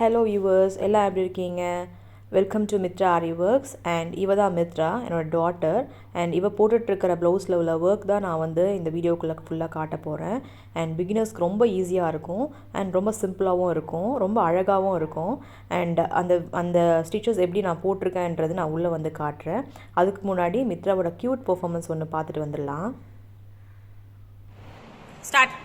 Hello viewers, எல்லாம் எப்படி இருக்கீங்க? வெல்கம் டு MitraAariWorks அண்ட் இவ தான் மித்ரா, என்னோட டாட்டர். அண்ட் இவ போட்டுட்ருக்கிற ப்ளவுஸில் உள்ள ஒர்க் தான் நான் வந்து இந்த வீடியோக்குள்ளே ஃபுல்லாக காட்ட போகிறேன். அண்ட் பிகினர்ஸ்க்கு ரொம்ப ஈஸியாக இருக்கும் அண்ட் ரொம்ப சிம்பிளாகவும் இருக்கும், ரொம்ப அழகாகவும் இருக்கும். அண்ட் அந்த ஸ்டிச்சஸ் எப்படி நான் போட்டிருக்கேன்றது நான் உள்ளே வந்து காட்டுறேன். அதுக்கு முன்னாடி மித்ராவோட க்யூட் பெர்ஃபார்மன்ஸ் ஒன்று பார்த்துட்டு வந்துடலாம். ஸ்டார்ட்.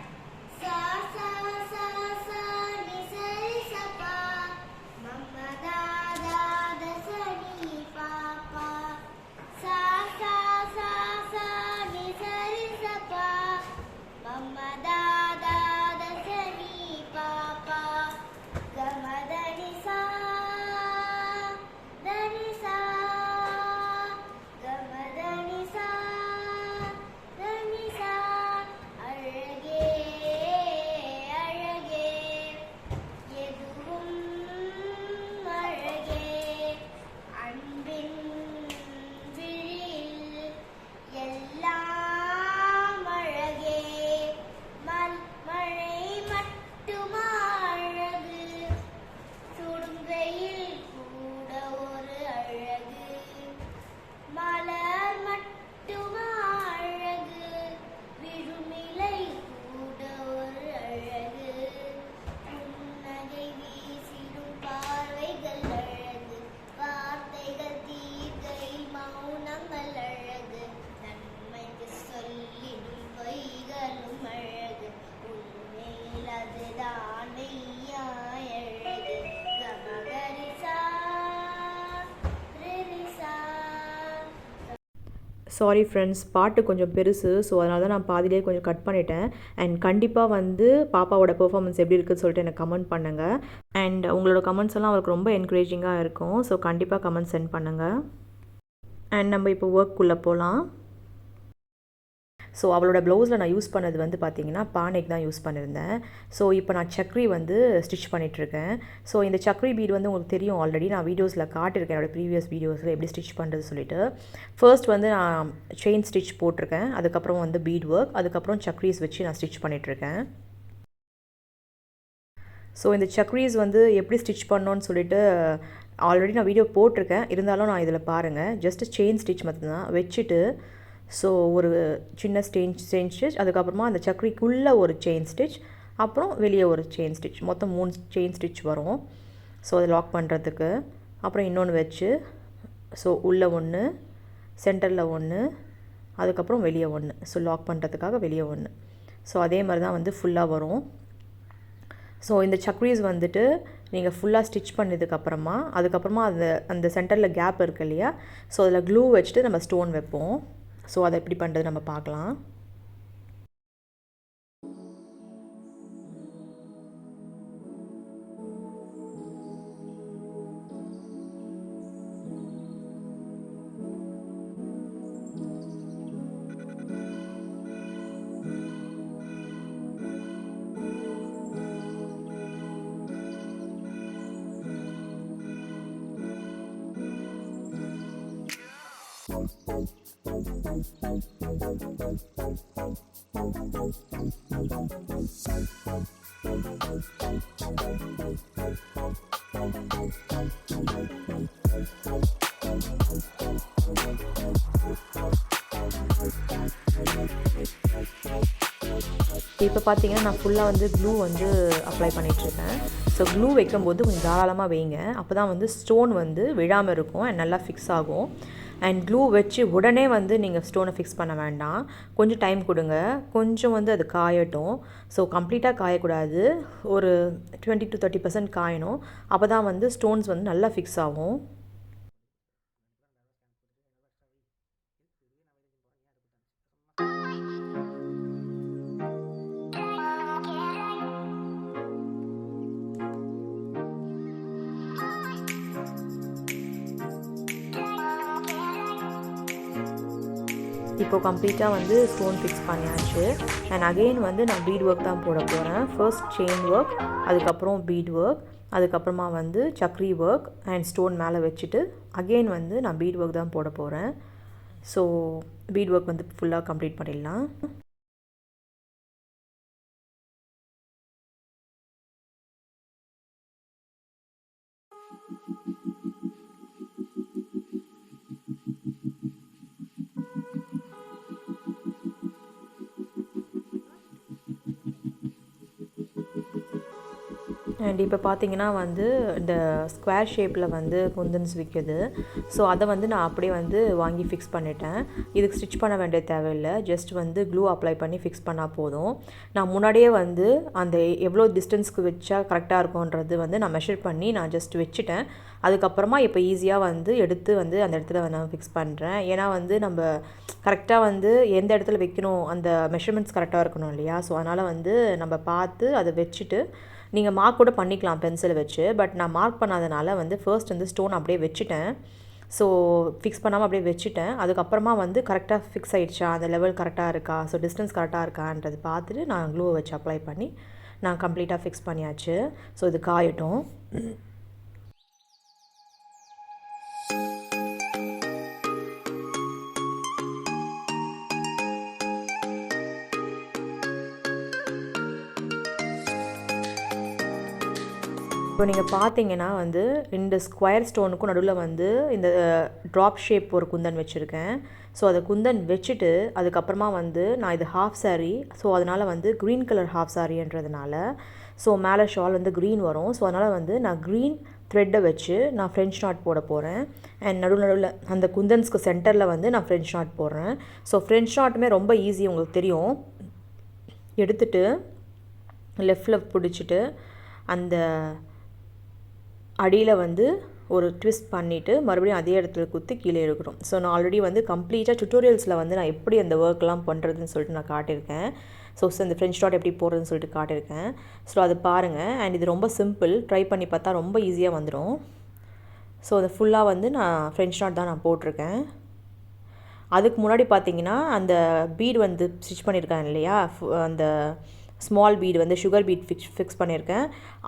சாரி ஃப்ரெண்ட்ஸ், பாட்டு கொஞ்சம் பெருசு, ஸோ அதனால தான் நான் பாதியிலே கொஞ்சம் கட் பண்ணிட்டேன். அண்ட் கண்டிப்பாக வந்து பாப்பாவோட பெர்ஃபார்மன்ஸ் எப்படி இருக்குதுன்னு சொல்லிட்டு எனக்கு கமெண்ட் பண்ணுங்கள். அண்ட் உங்களோட கமெண்ட்ஸ் எல்லாம் அவருக்கு ரொம்ப என்கரேஜிங்காக இருக்கும், ஸோ கண்டிப்பாக கமெண்ட் சென்ட் பண்ணுங்கள். அண்ட் நம்ம இப்போ ஒர்க்குள்ளே போகலாம். ஸோ அவளோட ப்ளவுஸில் நான் யூஸ் பண்ணது வந்து பார்த்திங்கன்னா பானைக்கு தான் யூஸ் பண்ணியிருந்தேன். ஸோ இப்போ நான் சக்ரி வந்து ஸ்டிச் பண்ணிகிட்ருக்கேன். ஸோ இந்த சக்ரி பீட் வந்து உங்களுக்கு தெரியும், ஆல்ரெடி நான் வீடியோஸில் காட்டியிருக்கேன், என்னோடய ப்ரீவியஸ் வீடியோஸில் எப்படி ஸ்டிச் பண்ணுறது சொல்லிட்டு. ஃபர்ஸ்ட் வந்து நான் செயின் ஸ்டிச் போட்டிருக்கேன், அதுக்கப்புறம் வந்து பீட் ஒர்க், அதுக்கப்புறம் சக்ரீஸ் வச்சு நான் ஸ்டிச் பண்ணிகிட்ருக்கேன். ஸோ இந்த சக்ரீஸ் வந்து எப்படி ஸ்டிச் பண்ணோன்னு சொல்லிட்டு ஆல்ரெடி நான் வீடியோ போட்டிருக்கேன், இருந்தாலும் நான் இதில் பாருங்கள், ஜஸ்ட்டு செயின் ஸ்டிச் மட்டும்தான் வச்சுட்டு, ஸோ ஒரு சின்ன செயின் ஸ்டிச், அதுக்கப்புறமா அந்த சக்கரிக்குள்ளே ஒரு செயின் ஸ்டிச், அப்புறம் வெளியே ஒரு செயின் ஸ்டிச், மொத்தம் 3 செயின் ஸ்டிச் வரும். ஸோ அதை லாக் பண்ணுறதுக்கு. அப்புறம் இன்னொன்று வச்சு, ஸோ உள்ளே ஒன்று, சென்டரில் ஒன்று, அதுக்கப்புறம் வெளியே ஒன்று, ஸோ லாக் பண்ணுறதுக்காக வெளியே ஒன்று. ஸோ அதே மாதிரி தான் வந்து ஃபுல்லாக வரும். ஸோ இந்த சக்ரீஸ் வந்துட்டு நீங்கள் ஃபுல்லாக ஸ்டிச் பண்ணதுக்கப்புறமா அதுக்கப்புறமா அந்த சென்டரில் கேப் இருக்குது இல்லையா, ஸோ அதில் க்ளூ வச்சுட்டு நம்ம ஸ்டோன் வைப்போம். ஸோ அதை எப்படி பண்ணுறது நம்ம பார்க்கலாம். இப்போ பார்த்தீங்கன்னா நான் ஃபுல்லாக வந்து க்ளூ வந்து அப்ளை பண்ணிகிட்ருக்கேன். ஸோ க்ளூ வைக்கும்போது கொஞ்சம் தாராளமாக வைங்க, அப்போ தான் வந்து ஸ்டோன் வந்து விழாமல் இருக்கும் அண்ட் நல்லா ஃபிக்ஸ் ஆகும். அண்ட் க்ளூ வச்சு உடனே வந்து நீங்கள் ஸ்டோனை ஃபிக்ஸ் பண்ண வேண்டாம், கொஞ்சம் டைம் கொடுங்க, கொஞ்சம் வந்து அது காயட்டும். ஸோ கம்ப்ளீட்டாக காயக்கூடாது, ஒரு 20 to 30% காயணும், அப்போ தான் வந்து ஸ்டோன்ஸ் வந்து நல்லா ஃபிக்ஸ் ஆகும். இப்போ கம்ப்ளீட்டாக வந்து ஸ்டோன் ஃபிக்ஸ் பண்ணியாச்சு. அண்ட் அகெயின் வந்து நான் பீட் ஒர்க் தான் போட போகிறேன். ஃபர்ஸ்ட் செயின் ஒர்க், அதுக்கப்புறம் பீட் ஒர்க், அதுக்கப்புறமா வந்து சக்ரி ஒர்க் அண்ட் ஸ்டோன் மேலே வச்சுட்டு அகெயின் வந்து நான் பீட் ஒர்க் தான் போட போகிறேன். ஸோ பீட் ஒர்க் வந்து ஃபுல்லாக கம்ப்ளீட் பண்ணிடலாம். அண்ட் இப்போ பார்த்தீங்கன்னா வந்து இந்த ஸ்கொயர் ஷேப்பில் வந்து குந்தன்ஸ் விற்கிது. ஸோ அதை வந்து நான் அப்படியே வந்து வாங்கி ஃபிக்ஸ் பண்ணிட்டேன். இதுக்கு ஸ்டிச் பண்ண வேண்டிய தேவையில்லை, ஜஸ்ட் வந்து க்ளூ அப்ளை பண்ணி ஃபிக்ஸ் பண்ணால் போதும். நான் முன்னாடியே வந்து அந்த எவ்வளோ டிஸ்டன்ஸ்க்கு வச்சா கரெக்டாக இருக்கும்ன்றது வந்து நான் மெஷர் பண்ணி நான் ஜஸ்ட் வச்சுட்டேன். அதுக்கப்புறமா இப்போ ஈஸியாக வந்து எடுத்து வந்து அந்த இடத்துல நான் ஃபிக்ஸ் பண்ணுறேன். ஏன்னா வந்து நம்ம கரெக்டாக வந்து எந்த இடத்துல வைக்கணும், அந்த மெஷர்மெண்ட்ஸ் கரெக்டாக இருக்கணும் இல்லையா. ஸோ அதனால் வந்து நம்ம பார்த்து அதை வச்சுட்டு நீங்கள் மார்க் கூட பண்ணிக்கலாம் பென்சிலை வச்சு. பட் நான் மார்க் பண்ணாதனால வந்து ஃபர்ஸ்ட் வந்து ஸ்டோன் அப்படியே வச்சுட்டேன். ஸோ ஃபிக்ஸ் பண்ணாமல் அப்படியே வச்சுட்டேன். அதுக்கப்புறமா வந்து கரெக்டாக ஃபிக்ஸ் ஆகிடுச்சா, அந்த லெவல் கரெக்டாக இருக்கா, ஸோ டிஸ்டன்ஸ் கரெக்டாக இருக்கான்றது பார்த்துட்டு நான் க்ளூவை வச்சு அப்ளை பண்ணி நான் கம்ப்ளீட்டாக ஃபிக்ஸ் பண்ணியாச்சு. ஸோ இது காயட்டும். இப்போ நீங்கள் பார்த்தீங்கன்னா வந்து இந்த ஸ்கொயர் ஸ்டோனுக்கும் நடுவில் வந்து இந்த ட்ராப் ஷேப் ஒரு குந்தன் வச்சுருக்கேன். ஸோ அதை குந்தன் வச்சுட்டு அதுக்கப்புறமா வந்து நான் இது ஹாஃப் சாரீ, ஸோ அதனால் வந்து க்ரீன் கலர் ஹாஃப் சாரீன்றதுனால ஸோ மேலே ஷால் வந்து க்ரீன் வரும். ஸோ அதனால் வந்து நான் க்ரீன் த்ரெட்டை வச்சு நான் ஃப்ரெஞ்ச் நாட் போட போகிறேன். அண்ட் நடுவில் அந்த குந்தன்ஸ்க்கு சென்டரில் வந்து நான் ஃப்ரெஞ்ச் நாட் போடுறேன். ஸோ ஃப்ரெஞ்ச் நாட்டுமே ரொம்ப ஈஸி, உங்களுக்கு தெரியும். எடுத்துட்டு லெஃப்டில் பிடிச்சிட்டு அந்த அடியில் வந்து ஒரு ட்விஸ்ட் பண்ணிவிட்டு மறுபடியும் அதே இடத்துல குத்தி கீழே இருக்கிறோம். ஸோ நான் ஆல்ரெடி வந்து கம்ப்ளீட்டாக டுட்டோரியல்ஸில் வந்து நான் எப்படி அந்த ஒர்க்லாம் பண்ணுறதுன்னு சொல்லிட்டு நான் காட்டியிருக்கேன். ஸோ இந்த ஃப்ரெஞ்ச் நாட் எப்படி போடுறதுன்னு சொல்லிட்டு காட்டியிருக்கேன். ஸோ அது பாருங்கள். அண்ட் இது ரொம்ப சிம்பிள், ட்ரை பண்ணி பார்த்தா ரொம்ப ஈஸியாக வந்துடும். ஸோ அது ஃபுல்லாக வந்து நான் ஃப்ரெஞ்ச் நாட் தான் நான் போட்டிருக்கேன். அதுக்கு முன்னாடி பார்த்தீங்கன்னா அந்த பீட் வந்து ஸ்டிச் பண்ணியிருக்கேன் இல்லையா, அந்த ஸ்மால் பீடு வந்து சுகர் பீட் ஃபிக்ஸ் பண்ணியிருக்கேன்.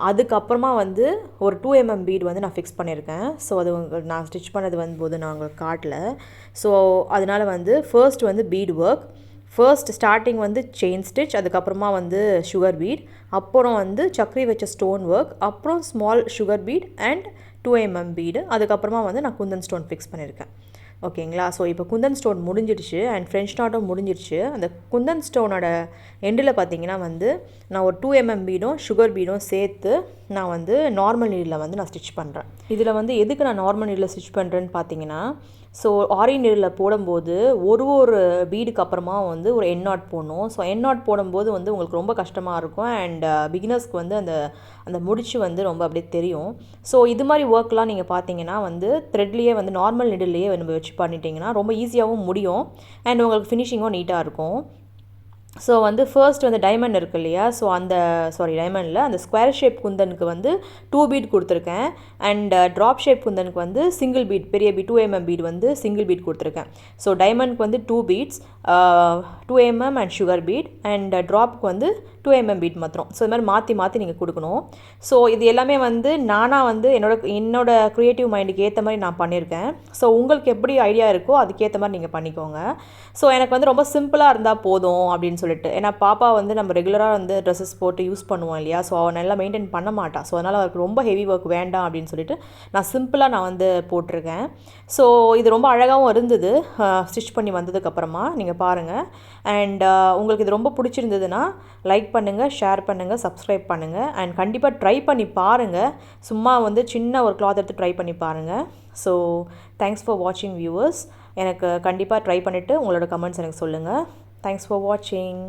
அதுக்கப்புறமா வந்து ஒரு 2 mm பீடு வந்து நான் ஃபிக்ஸ் பண்ணியிருக்கேன். ஸோ அது நான் ஸ்டிச் பண்ணது வந்து நான் உங்களுக்கு காட்டல. ஸோ அதனால் வந்து ஃபர்ஸ்ட் வந்து பீட் ஒர்க், ஃபர்ஸ்ட் ஸ்டார்டிங் வந்து செயின் ஸ்டிச், அதுக்கப்புறமா வந்து சுகர் பீட், அப்புறம் வந்து சக்கரி வச்ச ஸ்டோன் ஒர்க், அப்புறம் small sugar bead and 2 mm bead, அதுக்கப்புறமா வந்து நான் குந்தன் ஸ்டோன் ஃபிக்ஸ் பண்ணியிருக்கேன். ஓகேங்களா. ஸோ இப்போ குந்தன் ஸ்டோன் முடிஞ்சிடுச்சு அண்ட் ஃப்ரெஞ்ச் நாட்டும் முடிஞ்சிடுச்சு. அந்த குந்தன் ஸ்டோனோட எண்டில் பார்த்தீங்கன்னா வந்து நான் ஒரு 2 mm பீடும் சுகர் பீடும் சேர்த்து நான் வந்து நார்மல் நீடில் வந்து நான் ஸ்டிச் பண்ணுறேன். இதில் வந்து எதுக்கு நான் நார்மல் நீடில் ஸ்டிச் பண்ணுறேன்னு பார்த்தீங்கன்னா, ஸோ ஆரி நீடில் போடும்போது ஒரு பீடுக்கு அப்புறமா வந்து ஒரு என் நாட் போடணும். ஸோ என் நாட் போடும்போது வந்து உங்களுக்கு ரொம்ப கஷ்டமாக இருக்கும் அண்ட் பிகினர்ஸ்க்கு வந்து அந்த முடிச்சு வந்து ரொம்ப அப்படியே தெரியும். ஸோ இது மாதிரி ஒர்க்லாம் நீங்கள் பார்த்தீங்கன்னா வந்து த்ரெட்லேயே வந்து நார்மல் நீடில்லையே நம்ம வச்சு பண்ணிட்டீங்கன்னா ரொம்ப ஈஸியாகவும் முடியும் அண்ட் உங்களுக்கு ஃபினிஷிங்கும் நீட்டாக இருக்கும். ஸோ வந்து ஃபர்ஸ்ட் வந்து டைமண்ட் இருக்கு இல்லையா, ஸோ அந்த டைமண்டில் அந்த ஸ்கொயர் ஷேப் குந்தனுக்கு வந்து 2 பீட் கொடுத்துருக்கேன் அண்ட் ட்ராப் ஷேப் குந்தனுக்கு வந்து சிங்கிள் பீட், பெரிய பீட் 2 mm பீட் வந்து சிங்கிள் பீட் கொடுத்துருக்கேன். ஸோ டைமண்ட்க்கு வந்து 2 beads 2 mm and sugar bead and ட்ராப்புக்கு வந்து 2 mm பீட் மாத்திரம். ஸோ இது மாதிரி மாற்றி நீங்கள் கொடுக்கணும். ஸோ இது எல்லாமே வந்து நானாக வந்து என்னோட க்ரியேட்டிவ் மைண்டுக்கு ஏற்ற மாதிரி நான் பண்ணியிருக்கேன். ஸோ உங்களுக்கு எப்படி ஐடியா இருக்கோ அதுக்கேற்ற மாதிரி நீங்கள் பண்ணிக்கோங்க. ஸோ எனக்கு வந்து ரொம்ப சிம்பிளாக இருந்தால் போதும் அப்படின்னு சொல்லிட்டு, ஏன்னா பாப்பா வந்து நம்ம ரெகுலராக வந்து ட்ரெஸ்ஸஸ் போட்டு யூஸ் பண்ணுவோம் இல்லையா, ஸோ அவள் நல்லா மெயின்டைன் பண்ண மாட்டாள். ஸோ அதனால் அவருக்கு ரொம்ப ஹெவி ஒர்க் வேண்டாம் அப்படின்னு சொல்லிட்டு நான் சிம்பிளாக நான் வந்து போட்டிருக்கேன். ஸோ இது ரொம்ப அழகாகவும் இருந்தது ஸ்டிச் பண்ணி வந்ததுக்கப்புறமா. நீங்கள் பாருங்கள். அண்ட் உங்களுக்கு இது ரொம்ப பிடிச்சிருந்ததுன்னா லைக் பண்ணுங்கள், ஷேர் பண்ணுங்கள், சப்ஸ்கிரைப் பண்ணுங்கள் அண்ட் கண்டிப்பாக ட்ரை பண்ணி பாருங்கள். சும்மா வந்து சின்ன ஒரு கிளாத் எடுத்து ட்ரை பண்ணி பாருங்கள். ஸோ தேங்க்ஸ் ஃபார் வாட்சிங் வியூவர்ஸ். எனக்கு கண்டிப்பாக ட்ரை பண்ணிவிட்டு உங்களோட கமெண்ட்ஸ் எனக்கு சொல்லுங்கள். தேங்க்ஸ் ஃபார் வாட்சிங்.